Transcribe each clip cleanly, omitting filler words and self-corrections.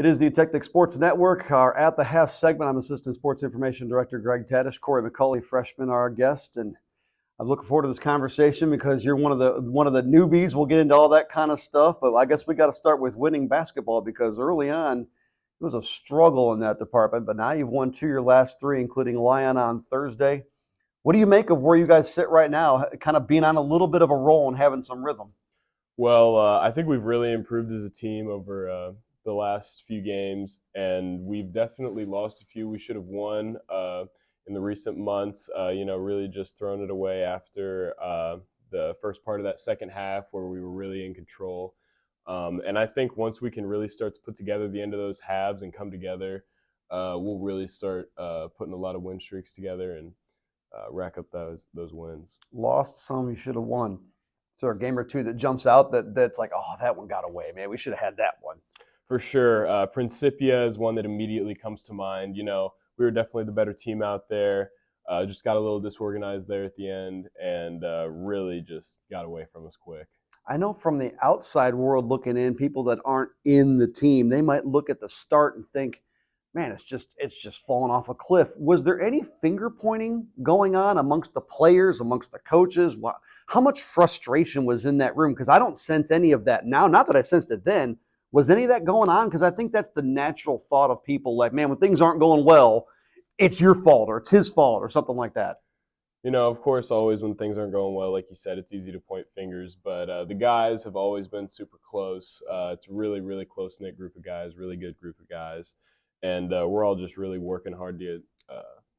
It is the Tech Sports Network. Our At the Half segment. I'm Assistant Sports Information Director Greg Tadish. Kory McCauley, freshman, our guest, and I'm looking forward to this conversation because you're one of the newbies. We'll get into all that kind of stuff, but I guess we got to start with winning basketball because early on it was a struggle in that department. But now you've won two of your last three, including Lyon on Thursday. What do you make of where you guys sit right now, kind of being on a little bit of a roll and having some rhythm? Well, I think we've really improved as a team over the last few games, and we've definitely lost a few we should have won in the recent months. Really just throwing it away after the first part of that second half where we were really in control. And I think once we can really start to put together the end of those halves and come together, we'll really start putting a lot of win streaks together and rack up those wins. Lost some you should have won. Is there a game or two that jumps out that's like, oh, that one got away, man? We should have had that one. For sure. Principia is one that immediately comes to mind. We were definitely the better team out there. Just got a little disorganized there at the end and really just got away from us quick. I know from the outside world looking in, people that aren't in the team, they might look at the start and think, man, it's just fallen off a cliff. Was there any finger pointing going on amongst the players, amongst the coaches? How much frustration was in that room? Because I don't sense any of that now. Not that I sensed it then. Was any of that going on? Because I think that's the natural thought of people like, man, when things aren't going well, it's your fault or it's his fault or something like that. Of course, always when things aren't going well, like you said, it's easy to point fingers. But the guys have always been super close. It's a really, really close-knit group of guys, really good group of guys. And we're all just really working hard to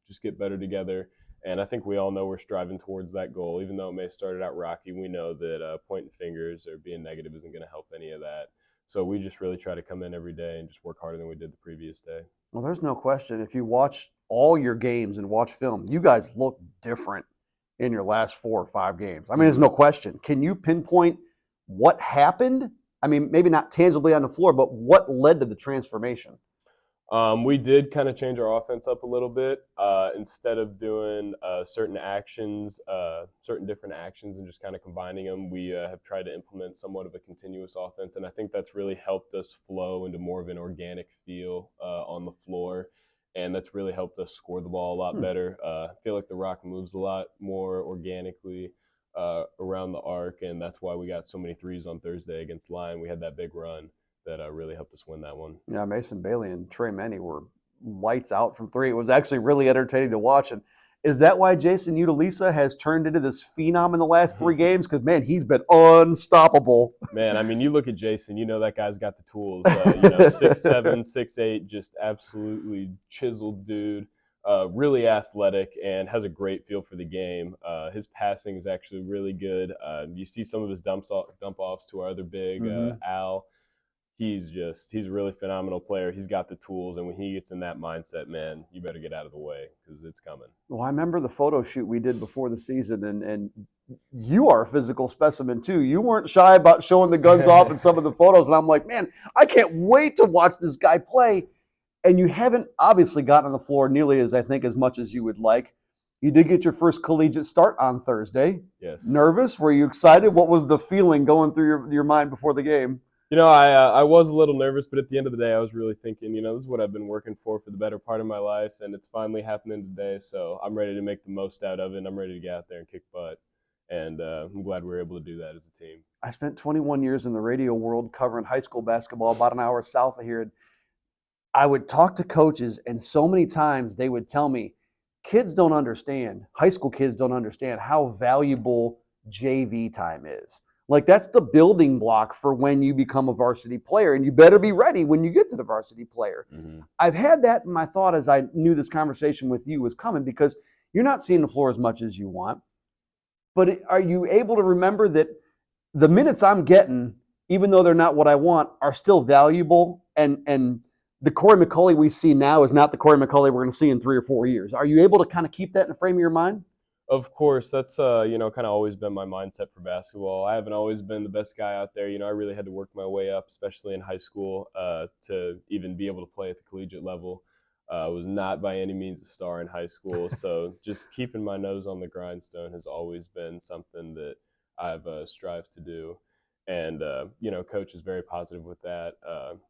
just get better together. And I think we all know we're striving towards that goal. Even though it may have started out rocky, we know that pointing fingers or being negative isn't going to help any of that. So we just really try to come in every day and just work harder than we did the previous day. Well, there's no question. If you watch all your games and watch film, you guys look different in your last 4 or 5 games. I mean, there's no question. Can you pinpoint what happened? I mean, maybe not tangibly on the floor, but what led to the transformation? We did kind of change our offense up a little bit. Instead of doing certain different actions and just kind of combining them, we have tried to implement somewhat of a continuous offense. And I think that's really helped us flow into more of an organic feel on the floor. And that's really helped us score the ball a lot better. I feel like the Rock moves a lot more organically around the arc, and that's why we got so many threes on Thursday against Lyon. We had that big run that really helped us win that one. Yeah, Mason Bailey and Trey Manny were lights out from 3. It was actually really entertaining to watch. And is that why Jason Utalisa has turned into this phenom in the last 3 games? Because, man, he's been unstoppable. Man, I mean, you look at Jason, that guy's got the tools. 6'7", 6'8", just absolutely chiseled dude. Really athletic and has a great feel for the game. His passing is actually really good. You see some of his dump offs to our other big, Al. He's a really phenomenal player. He's got the tools, and when he gets in that mindset, man, you better get out of the way because it's coming. Well, I remember the photo shoot we did before the season, and you are a physical specimen too. You weren't shy about showing the guns off in some of the photos, and I'm like, man, I can't wait to watch this guy play. And you haven't obviously gotten on the floor nearly as much as you would like. You did get your first collegiate start on Thursday. Yes. Nervous? Were you excited? What was the feeling going through your mind before the game? I was a little nervous, but at the end of the day, I was really thinking, this is what I've been working for the better part of my life, and it's finally happening today. So I'm ready to make the most out of it, and I'm ready to get out there and kick butt. And I'm glad we were able to do that as a team. I spent 21 years in the radio world covering high school basketball about an hour south of here. I would talk to coaches, and so many times they would tell me, high school kids don't understand how valuable JV time is. Like, that's the building block for when you become a varsity player, and you better be ready when you get to the varsity player. Mm-hmm. I've had that in my thought as I knew this conversation with you was coming because you're not seeing the floor as much as you want. But are you able to remember that the minutes I'm getting, even though they're not what I want, are still valuable, and the Kory McCauley we see now is not the Kory McCauley we're going to see in 3 or 4 years? Are you able to kind of keep that in the frame of your mind? Of course, that's kind of always been my mindset for basketball. I haven't always been the best guy out there. I really had to work my way up, especially in high school, to even be able to play at the collegiate level. I was not by any means a star in high school, so just keeping my nose on the grindstone has always been something that I've strived to do. And coach is very positive with that.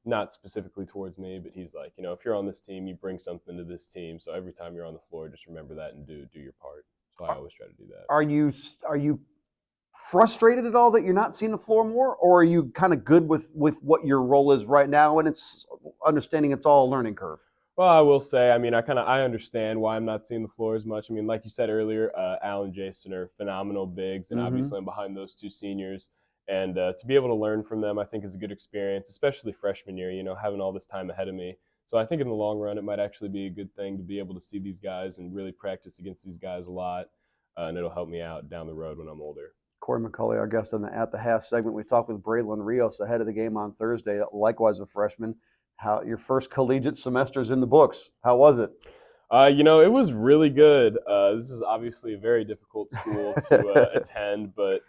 Not specifically towards me, but he's like, if you're on this team, you bring something to this team. So every time you're on the floor, just remember that and do your part. So I Are, always try to do that. are you frustrated at all that you're not seeing the floor more, or are you kind of good with what your role is right now, and it's understanding it's all a learning curve? Well, I will say, I mean, I understand why I'm not seeing the floor as much. I mean, like you said earlier, Al and Jason are phenomenal bigs, and Mm-hmm. obviously I'm behind those two seniors. And to be able to learn from them, I think is a good experience, especially freshman year. Having all this time ahead of me. So I think in the long run, it might actually be a good thing to be able to see these guys and really practice against these guys a lot, and it'll help me out down the road when I'm older. Kory McCauley, our guest on the At the Half segment. We talked with Braylon Rios ahead of the game on Thursday, likewise a freshman. How your first collegiate semester's in the books. How was it? It was really good. This is obviously a very difficult school to attend, but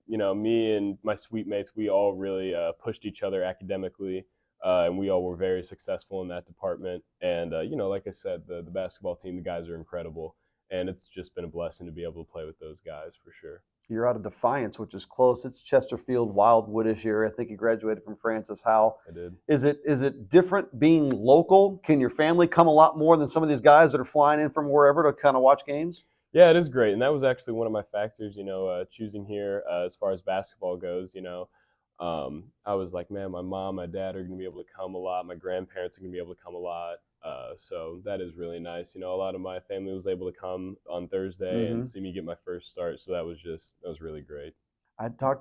me and my suite mates, we all really pushed each other academically, and we all were very successful in that department. And like I said, the basketball team, the guys are incredible, and it's just been a blessing to be able to play with those guys for sure. You're out of Defiance, which is close. It's Chesterfield, Wildwoodish area. I think you graduated from Francis Howell. I did. Is it different being local? Can your family come a lot more than some of these guys that are flying in from wherever to kind of watch games? Yeah, it is great, and that was actually one of my factors. Choosing here as far as basketball goes. I was like, man, my mom, my dad are going to be able to come a lot. My grandparents are going to be able to come a lot. So that is really nice. A lot of my family was able to come on Thursday and Mm-hmm. see me get my first start. So that was really great.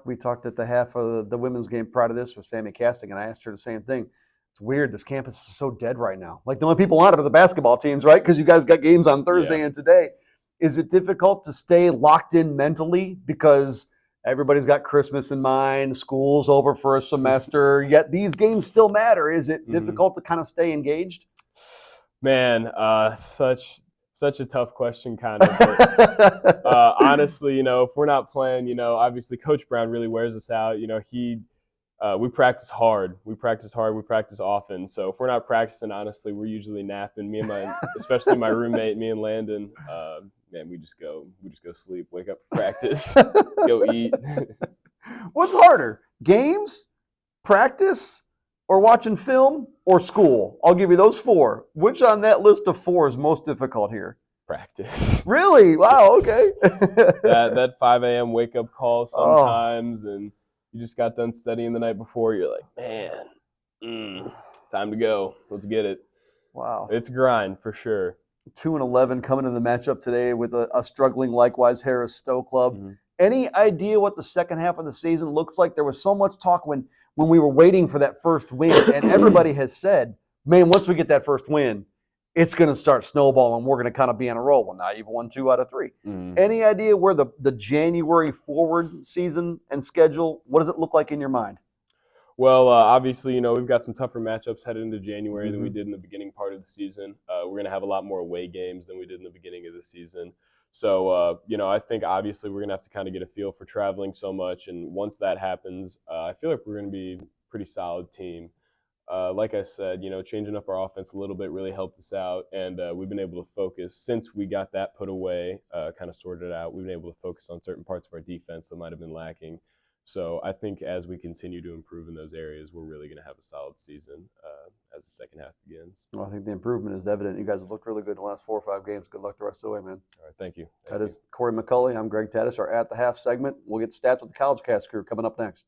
We talked at the half of the women's game prior to this with Sammy Casting, and I asked her the same thing. It's weird. This campus is so dead right now. Like the only people on it are the basketball teams, right? Because you guys got games on Yeah. Thursday and today. Is it difficult to stay locked in mentally because everybody's got Christmas in mind, school's over for a semester, yet these games still matter? Is it hmm difficult to kind of stay engaged? Man, such a tough question, kind of. But honestly, if we're not playing, obviously Coach Brown really wears us out. We practice hard. We practice hard. We practice often. So if we're not practicing, honestly, we're usually napping. Especially my roommate, me and Landon, man, we just go sleep, wake up for practice, go eat. What's harder, games, practice, or watching film, or school? I'll give you those four. Which on that list of four is most difficult here? Practice. Really? Wow, okay. Yes. That 5 a.m. wake up call Oh, sometimes, and you just got done studying the night before. You're like, man, time to go. Let's get it. wow. It's a grind for sure. 2-11 coming into the matchup today with a struggling, likewise, Harris Stowe club. Mm-hmm. Any idea what the second half of the season looks like? There was so much talk when we were waiting for that first win, and everybody has said, man, once we get that first win, it's going to start snowballing. We're going to kind of be on a roll. Well, now you've won 2 out of 3. Mm-hmm. Any idea where the January forward season and schedule, what does it look like in your mind? Well, obviously, we've got some tougher matchups headed into January than we Mm-hmm. did in the beginning part of the season. We're going to have a lot more away games than we did in the beginning of the season. So, I think obviously we're going to have to kind of get a feel for traveling so much. And once that happens, I feel like we're going to be a pretty solid team. Like I said, changing up our offense a little bit really helped us out. And we've been able to focus since we got that put away, kind of sorted out. We've been able to focus on certain parts of our defense that might have been lacking. So I think as we continue to improve in those areas, we're really going to have a solid season as the second half begins. Well, I think the improvement is evident. You guys have looked really good in the last 4 or 5 games. Good luck the rest of the way, man. All right, thank you. That is Kory McCauley. I'm Greg Taddis. Our At the Half segment. We'll get stats with the College Cast crew coming up next.